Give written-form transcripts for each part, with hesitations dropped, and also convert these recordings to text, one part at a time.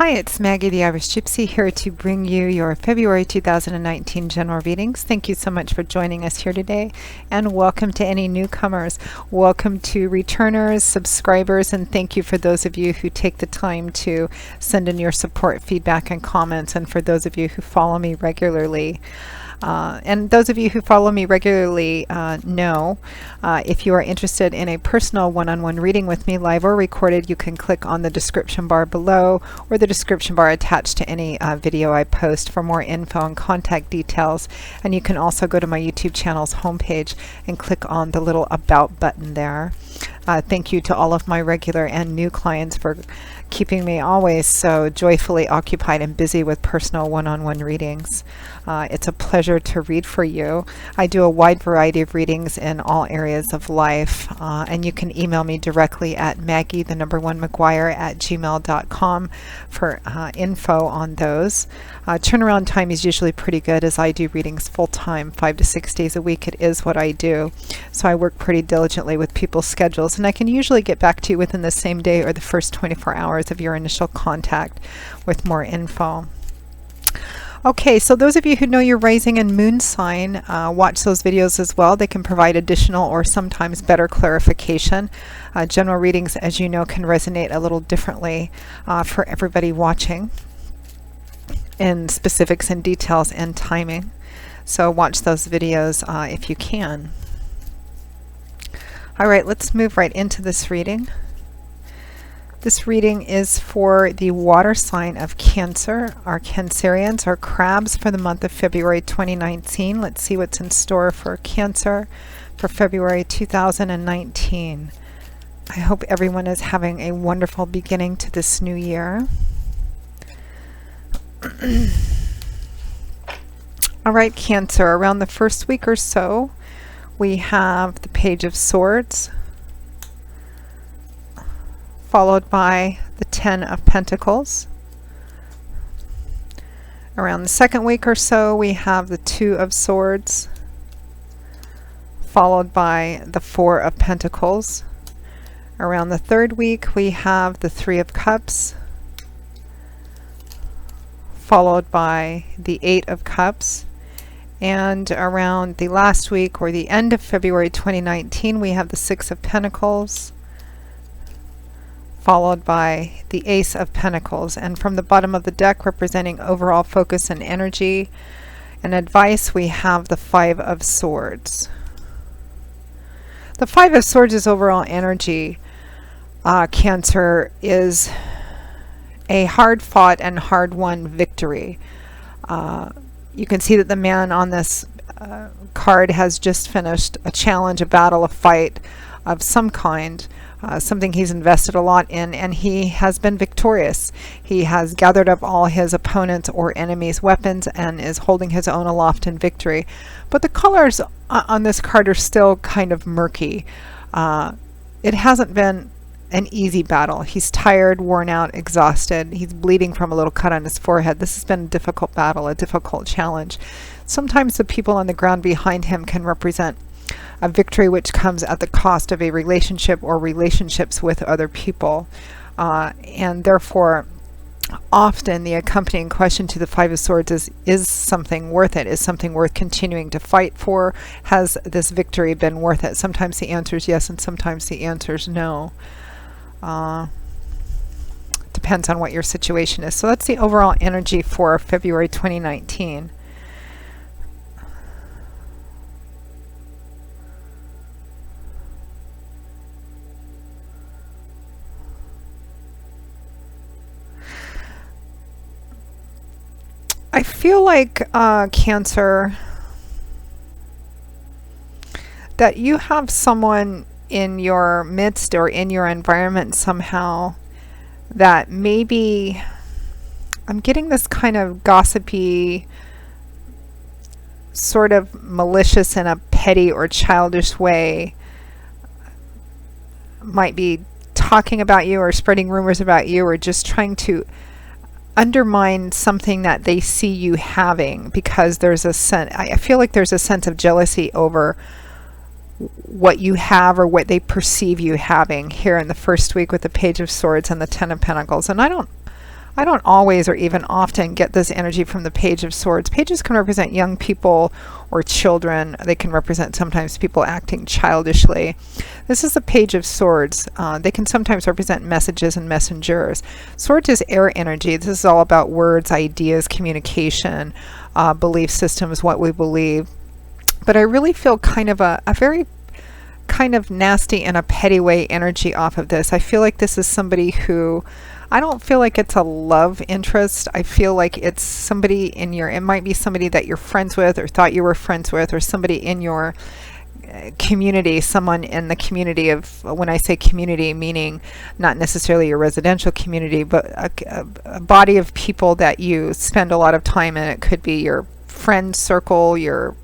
Hi, it's Maggie the Irish Gypsy here to bring you your February 2019 general readings. Thank you so much for joining us here today, and welcome to any newcomers. Welcome to returners, subscribers, and thank you for those of you who take the time to send in your support, feedback, and comments, and for those of you who follow me regularly. And those of you who follow me regularly know if you are interested in a personal one-on-one reading with me, live or recorded, you can click on the description bar below or the description bar attached to any video I post for more info and contact details. And you can also go to my YouTube channel's homepage and click on the little About button there. Thank you to all of my regular and new clients for keeping me always so joyfully occupied and busy with personal one-on-one readings. It's a pleasure to read for you. I do a wide variety of readings in all areas of life, and you can email me directly at maggie1mcguire@gmail.com for info on those. Turnaround time is usually pretty good, as I do readings full-time, 5 to 6 days a week. It is what I do, so I work pretty diligently with people's schedules, and I can usually get back to you within the same day or the first 24 hours of your initial contact with more info. Okay, so those of you who know your rising and moon sign, watch those videos as well. They can provide additional or sometimes better clarification. General readings, as you know, can resonate a little differently for everybody watching in specifics and details and timing. So watch those videos if you can. All right, let's move right into this reading. This reading is for the water sign of Cancer. Our Cancerians, our crabs, for the month of February 2019. Let's see what's in store for Cancer for February 2019. I hope everyone is having a wonderful beginning to this new year. All right, Cancer, around the first week or so, we have the Page of Swords, followed by the 10 of Pentacles. Around the second week or so, we have the 2 of Swords, followed by the 4 of Pentacles. Around the third week, we have the 3 of Cups, followed by the 8 of Cups. And around the last week, or the end of February 2019, we have the 6 of Pentacles, followed by the Ace of Pentacles. And from the bottom of the deck, representing overall focus and energy and advice, we have the 5 of Swords. The 5 of Swords is overall energy. Cancer is a hard-fought and hard-won victory. You can see that the man on this card has just finished a challenge, a battle, a fight of some kind. Something he's invested a lot in, and he has been victorious. He has gathered up all his opponents' or enemies' weapons and is holding his own aloft in victory. But the colors on this card are still kind of murky. It hasn't been an easy battle. He's tired, worn out, exhausted. He's bleeding from a little cut on his forehead. This has been a difficult battle, a difficult challenge. Sometimes the people on the ground behind him can represent a victory which comes at the cost of a relationship or relationships with other people. And therefore, often the accompanying question to the 5 of Swords is something worth it? Is something worth continuing to fight for? Has this victory been worth it? Sometimes the answer is yes, and sometimes the answer is no. Depends on what your situation is. So that's the overall energy for February 2019. I feel like, Cancer, that you have someone in your midst or in your environment somehow that maybe, I'm getting this kind of gossipy, sort of malicious in a petty or childish way, might be talking about you or spreading rumors about you or just trying to undermine something that they see you having, because there's a sense, I feel like there's a sense of jealousy over what you have or what they perceive you having here in the first week with the Page of Swords and the 10 of Pentacles. And I don't I don't always or even often get this energy from the Page of Swords. Pages can represent young people or children. They can represent sometimes people acting childishly. This is the Page of Swords. They can sometimes represent messages and messengers. Swords is air energy. This is all about words, ideas, communication, belief systems, what we believe. But I really feel kind of a very kind of nasty and a petty way energy off of this. I feel like this is somebody who, I don't feel like it's a love interest. I feel like it's somebody in your, it might be somebody that you're friends with or thought you were friends with, or somebody in your community, someone in the community of, when I say community, meaning not necessarily your residential community, but a body of people that you spend a lot of time in. It could be your friend circle, your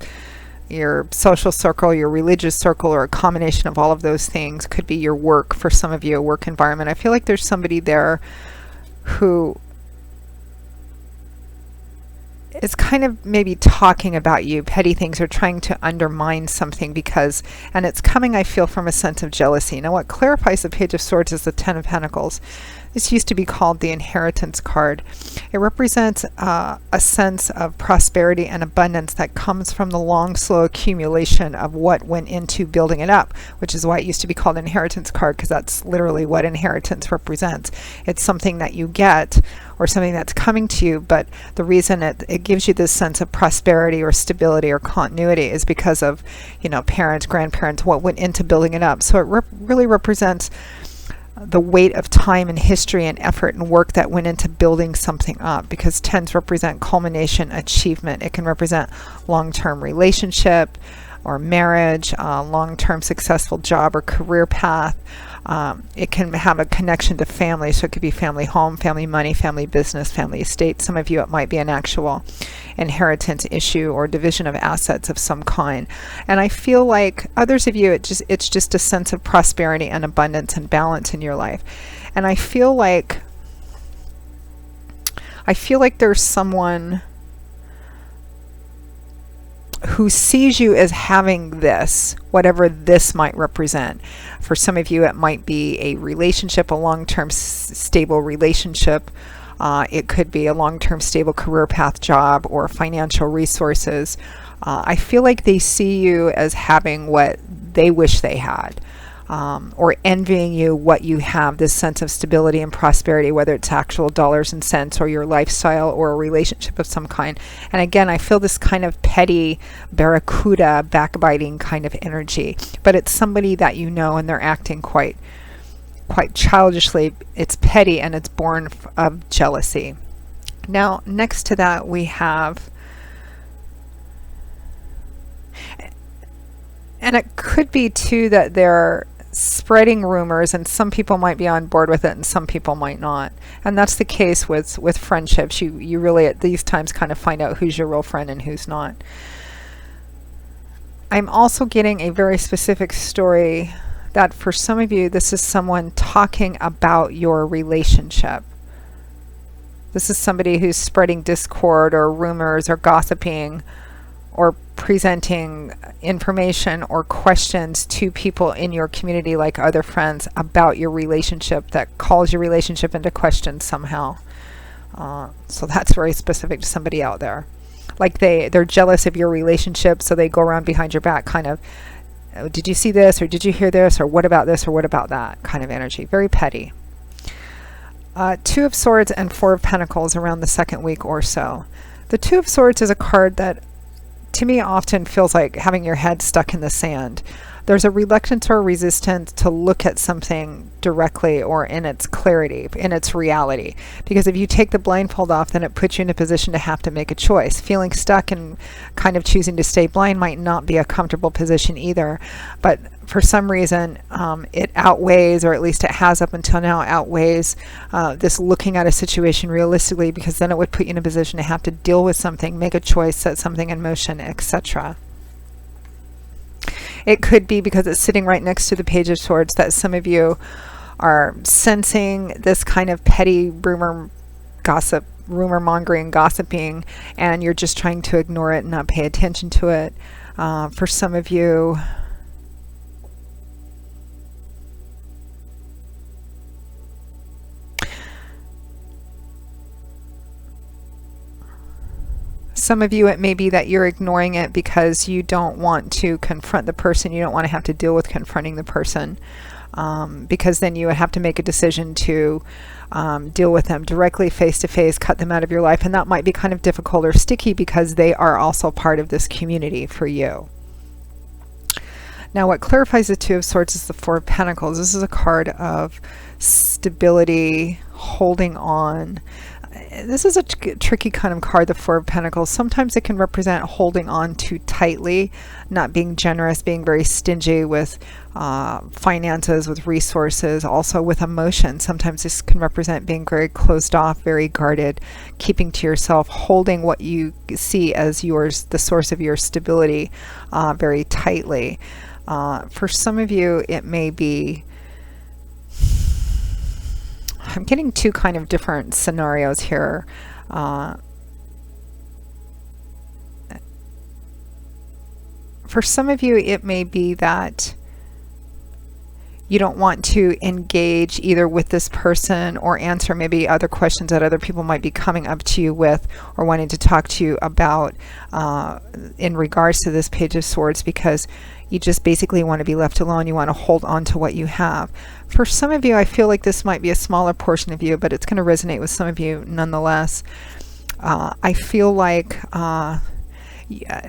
social circle, your religious circle, or a combination of all of those things. Could be your work, for some of you, a work environment. I feel like there's somebody there who is kind of maybe talking about you, petty things, or trying to undermine something because, and it's coming, I feel, from a sense of jealousy. Now, what clarifies the Page of Swords is the Ten of Pentacles. This used to be called the inheritance card. It represents a sense of prosperity and abundance that comes from the long, slow accumulation of what went into building it up, which is why it used to be called inheritance card, because that's literally what inheritance represents. It's something that you get or something that's coming to you, but the reason it gives you this sense of prosperity or stability or continuity is because of, you know, parents, grandparents, what went into building it up. So it really represents the weight of time and history and effort and work that went into building something up, because tens represent culmination, achievement. It can represent long-term relationship or marriage, long-term successful job or career path. It can have a connection to family, so it could be family home, family money, family business, family estate. Some of you, it might be an actual inheritance issue or division of assets of some kind. And I feel like others of you, it's just a sense of prosperity and abundance and balance in your life. And I feel like there's someone who sees you as having this, whatever this might represent. For some of you, it might be a relationship, a long-term stable relationship. It could be a long-term stable career path, job, or financial resources. I feel like they see you as having what they wish they had, or envying you what you have, this sense of stability and prosperity, whether it's actual dollars and cents or your lifestyle or a relationship of some kind. And again, I feel this kind of petty, barracuda, backbiting kind of energy, but it's somebody that you know and they're acting quite childishly. It's petty and it's born of jealousy. Now, next to that, we have, and it could be too that they're spreading rumors, and some people might be on board with it and some people might not. And that's the case with friendships. You really at these times kind of find out who's your real friend and who's not. I'm also getting a very specific story that for some of you, this is someone talking about your relationship. This is somebody who's spreading discord or rumors or gossiping or presenting information or questions to people in your community, like other friends, about your relationship, that calls your relationship into question somehow. So that's very specific to somebody out there. Like they're jealous of your relationship, so they go around behind your back kind of, oh, did you see this, or did you hear this, or what about this, or what about that kind of energy. Very petty. Two of Swords and Four of Pentacles around the second week or so. The Two of Swords is a card that to me often feels like having your head stuck in the sand. There's a reluctance or resistance to look at something directly or in its clarity, in its reality. Because if you take the blindfold off, then it puts you in a position to have to make a choice. Feeling stuck and kind of choosing to stay blind might not be a comfortable position either. But for some reason, it outweighs, or at least it has up until now, outweighs this looking at a situation realistically, because then it would put you in a position to have to deal with something, make a choice, set something in motion, etc. It could be because it's sitting right next to the Page of Swords that some of you are sensing this kind of petty rumor mongering, gossiping, and you're just trying to ignore it and not pay attention to it. For some of you, Some of you, it may be that you're ignoring it because you don't want to confront the person. You don't want to have to deal with confronting the person, because then you would have to make a decision to deal with them directly, face to face, cut them out of your life. And that might be kind of difficult or sticky because they are also part of this community for you. Now, what clarifies the Two of Swords is the Four of Pentacles. This is a card of stability, holding on. This is a tricky kind of card, the Four of Pentacles. Sometimes it can represent holding on too tightly, not being generous, being very stingy with finances, with resources, also with emotion. Sometimes this can represent being very closed off, very guarded, keeping to yourself, holding what you see as yours, the source of your stability, very tightly. For some of you, it may be, I'm getting two kind of different scenarios here. For some of you, it may be that you don't want to engage either with this person or answer maybe other questions that other people might be coming up to you with or wanting to talk to you about in regards to this Page of Swords, because you just basically want to be left alone. You want to hold on to what you have. For some of you, I feel like this might be a smaller portion of you, but it's going to resonate with some of you nonetheless. I feel like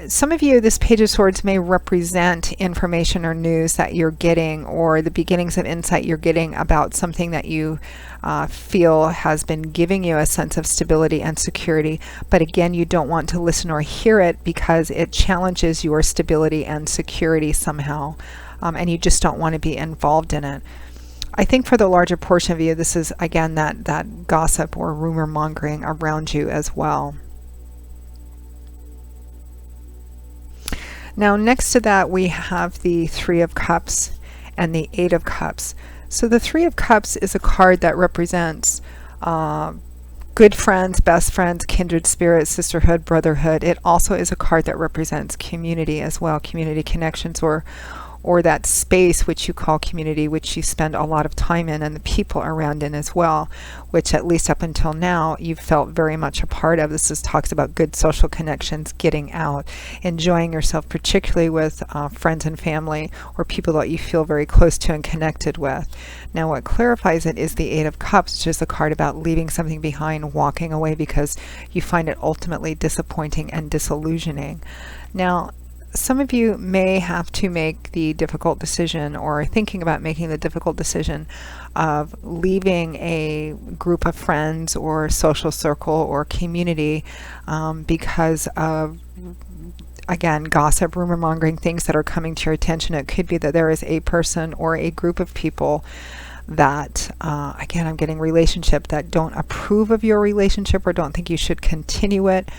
some of you, this Page of Swords may represent information or news that you're getting, or the beginnings of insight you're getting about something that you feel has been giving you a sense of stability and security. But again, you don't want to listen or hear it because it challenges your stability and security somehow, and you just don't want to be involved in it. I think for the larger portion of you, this is again that gossip or rumor mongering around you as well. Now, next to that, we have the Three of Cups and the Eight of Cups. So the Three of Cups is a card that represents good friends, best friends, kindred spirits, sisterhood, brotherhood. It also is a card that represents community as well, community connections, or that space which you call community, which you spend a lot of time in, and the people around in as well, which at least up until now you've felt very much a part of. This talks about good social connections, getting out, enjoying yourself, particularly with friends and family or people that you feel very close to and connected with. Now, what clarifies it is the Eight of Cups, which is a card about leaving something behind, walking away because you find it ultimately disappointing and disillusioning. Now, some of you may have to make the difficult decision, or thinking about making the difficult decision, of leaving a group of friends or social circle or community because of, again, gossip, rumor mongering, things that are coming to your attention. It could be that there is a person or a group of people that, again, I'm getting relationship that don't approve of your relationship or don't think you should continue it.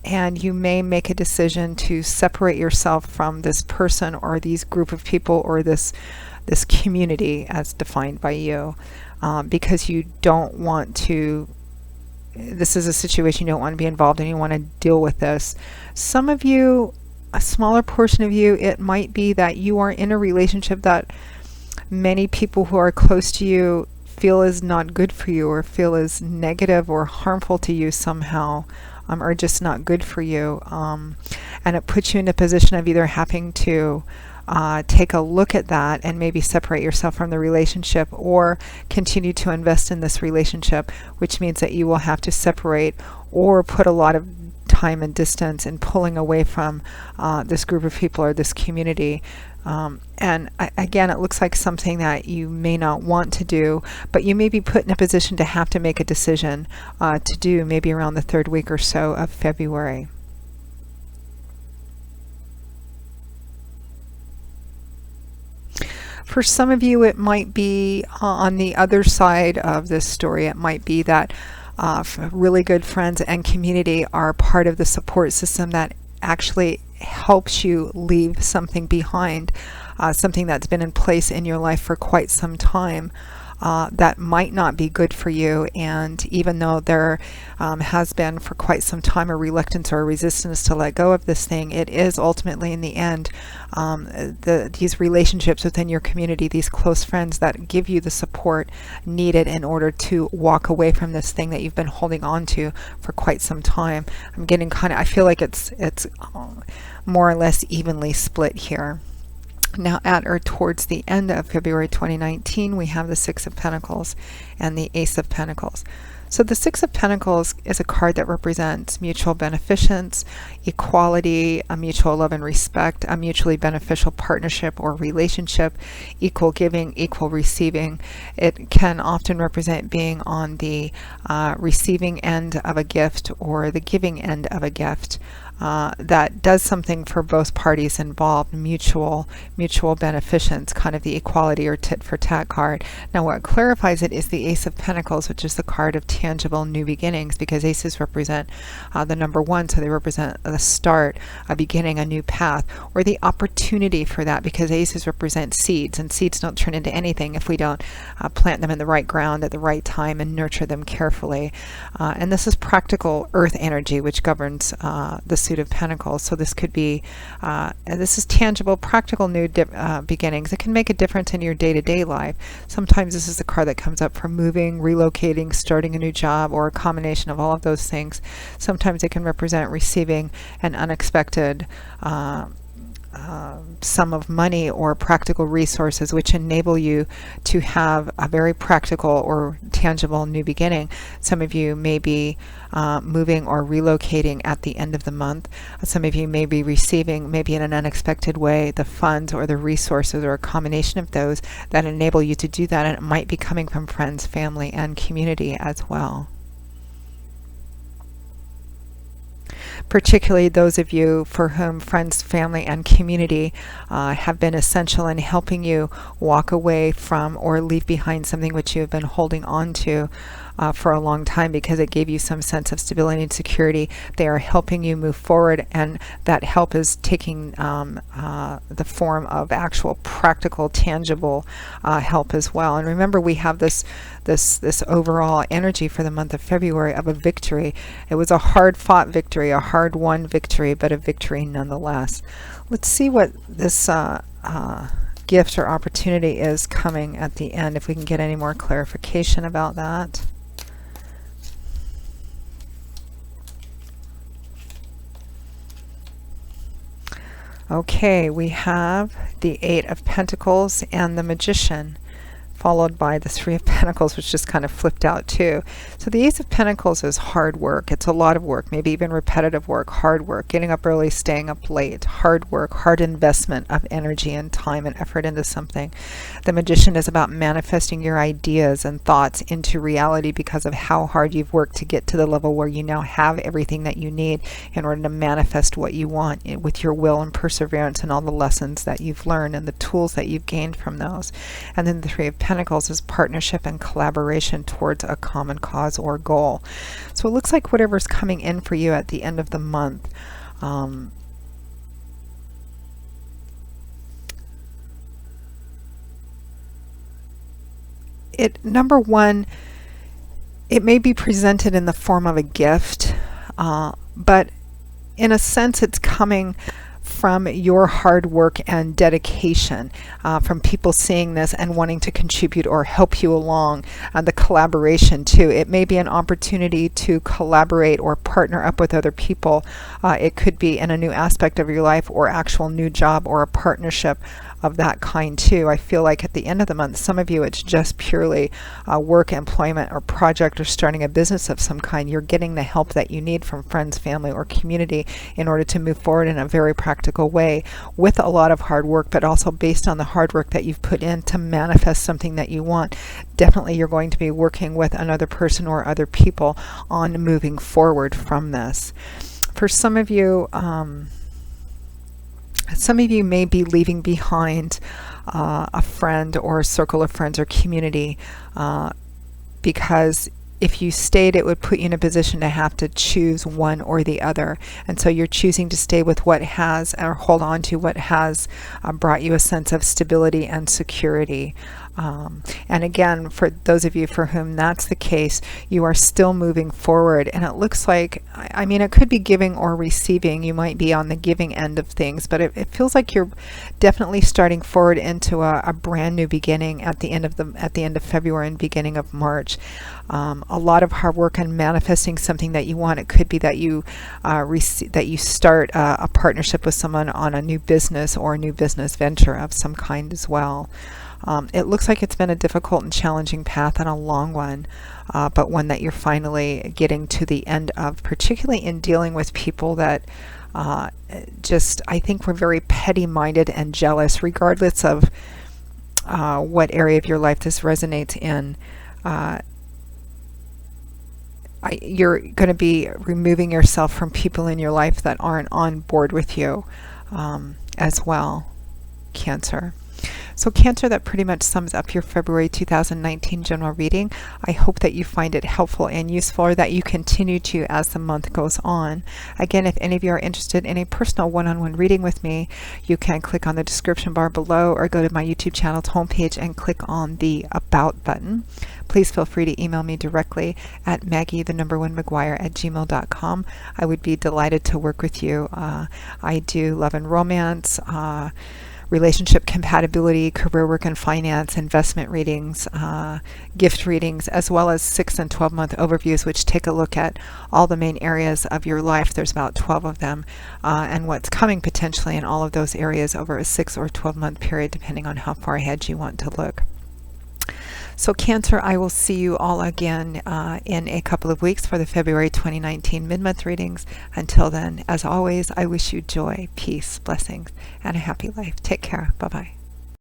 And you may make a decision to separate yourself from this person or these group of people or this community as defined by you, because you don't want to, this is a situation you don't want to be involved in. You want to deal with this. Some of you, a smaller portion of you, it might be that you are in a relationship that many people who are close to you feel is not good for you, or feel is negative or harmful to you somehow. Or just not good for you, and it puts you in a position of either having to take a look at that and maybe separate yourself from the relationship, or continue to invest in this relationship, which means that you will have to separate or put a lot of time and distance in pulling away from this group of people or this community. And again, it looks like something that you may not want to do, but you may be put in a position to have to make a decision to do maybe around the third week or so of February. For some of you, it might be on the other side of this story. It might be that really good friends and community are part of the support system that actually helps you leave something behind, something that's been in place in your life for quite some time. that might not be good for you. And even though there has been for quite some time a reluctance or a resistance to let go of this thing, it is ultimately in the end these relationships within your community, these close friends that give you the support needed in order to walk away from this thing that you've been holding on to for quite some time. I'm getting I feel like it's more or less evenly split here. Now at or towards the end of February 2019, we have the Six of Pentacles and the Ace of Pentacles. So the Six of Pentacles is a card that represents mutual beneficence, equality, a mutual love and respect, a mutually beneficial partnership or relationship, equal giving, equal receiving. It can often represent being on the receiving end of a gift or the giving end of a gift. That does something for both parties involved, mutual beneficence, kind of the equality or tit for tat card. Now what clarifies it is the Ace of Pentacles, which is the card of tangible new beginnings, because aces represent the number one, so they represent the start, a beginning, a new path, or the opportunity for that, because aces represent seeds, and seeds don't turn into anything if we don't plant them in the right ground at the right time and nurture them carefully. And this is practical earth energy, which governs the Suit of Pentacles. So this could be, this is tangible, practical new beginnings. It can make a difference in your day-to-day life. Sometimes this is the card that comes up for moving, relocating, starting a new job, or a combination of all of those things. Sometimes it can represent receiving an unexpected sum of money or practical resources which enable you to have a very practical or tangible new beginning. Some of you may be moving or relocating at the end of the month. Some of you may be receiving, maybe in an unexpected way, the funds or the resources or a combination of those that enable you to do that, and it might be coming from friends, family, and community as well. Particularly those of you for whom friends, family, and community have been essential in helping you walk away from or leave behind something which you have been holding on to for a long time, because it gave you some sense of stability and security. They are helping you move forward, and that help is taking the form of actual practical, tangible help as well. And remember, we have this overall energy for the month of February of a victory. It was a hard-fought victory, a hard-won victory, but a victory nonetheless. Let's see what this gift or opportunity is coming at the end, if we can get any more clarification about that. Okay, we have the Eight of Pentacles and the Magician, followed by the Three of Pentacles, which just kind of flipped out too. So the Ace of Pentacles is hard work. It's a lot of work, maybe even repetitive work, hard work, getting up early, staying up late, hard work, hard investment of energy and time and effort into something. The Magician is about manifesting your ideas and thoughts into reality because of how hard you've worked to get to the level where you now have everything that you need in order to manifest what you want with your will and perseverance and all the lessons that you've learned and the tools that you've gained from those. And then the Three of Pentacles is partnership and collaboration towards a common cause or goal. So it looks like whatever's coming in for you at the end of the month, number one, it may be presented in the form of a gift, but in a sense it's coming from your hard work and dedication, from people seeing this and wanting to contribute or help you along. The collaboration too. It may be an opportunity to collaborate or partner up with other people. It could be in a new aspect of your life or actual new job or a partnership of that kind too. I feel like at the end of the month, some of you, it's just purely work, employment, or project, or starting a business of some kind. You're getting the help that you need from friends, family, or community in order to move forward in a very practical way with a lot of hard work, but also based on the hard work that you've put in to manifest something that you want. Definitely you're going to be working with another person or other people on moving forward from this. For some of you, may be leaving behind a friend or a circle of friends or community because if you stayed, it would put you in a position to have to choose one or the other. And so you're choosing to stay with what has, or hold on to what has brought you a sense of stability and security. And again, for those of you for whom that's the case, you are still moving forward. And it looks like, I mean, it could be giving or receiving. You might be on the giving end of things, but it feels like you're definitely starting forward into a brand new beginning at the end of February and beginning of March. A lot of hard work and manifesting something that you want. It could be that you start a partnership with someone on a new business or a new business venture of some kind as well. It looks like it's been a difficult and challenging path and a long one, but one that you're finally getting to the end of, particularly in dealing with people that just, I think, were very petty-minded and jealous, regardless of what area of your life this resonates in. You're going to be removing yourself from people in your life that aren't on board with you as well, Cancer. So Cancer, that pretty much sums up your February 2019 general reading. I hope that you find it helpful and useful, or that you continue to as the month goes on. Again, if any of you are interested in a personal one-on-one reading with me, you can click on the description bar below or go to my YouTube channel's homepage and click on the About button. Please feel free to email me directly at maggie1mcguire@gmail.com. I would be delighted to work with you. I do love and romance, relationship compatibility, career work and finance, investment readings, gift readings, as well as 6 and 12-month overviews, which take a look at all the main areas of your life. There's about 12 of them, and what's coming potentially in all of those areas over a 6 or 12-month period, depending on how far ahead you want to look. So Cancer, I will see you all again in a couple of weeks for the February 2019 mid-month readings. Until then, as always, I wish you joy, peace, blessings, and a happy life. Take care. Bye-bye.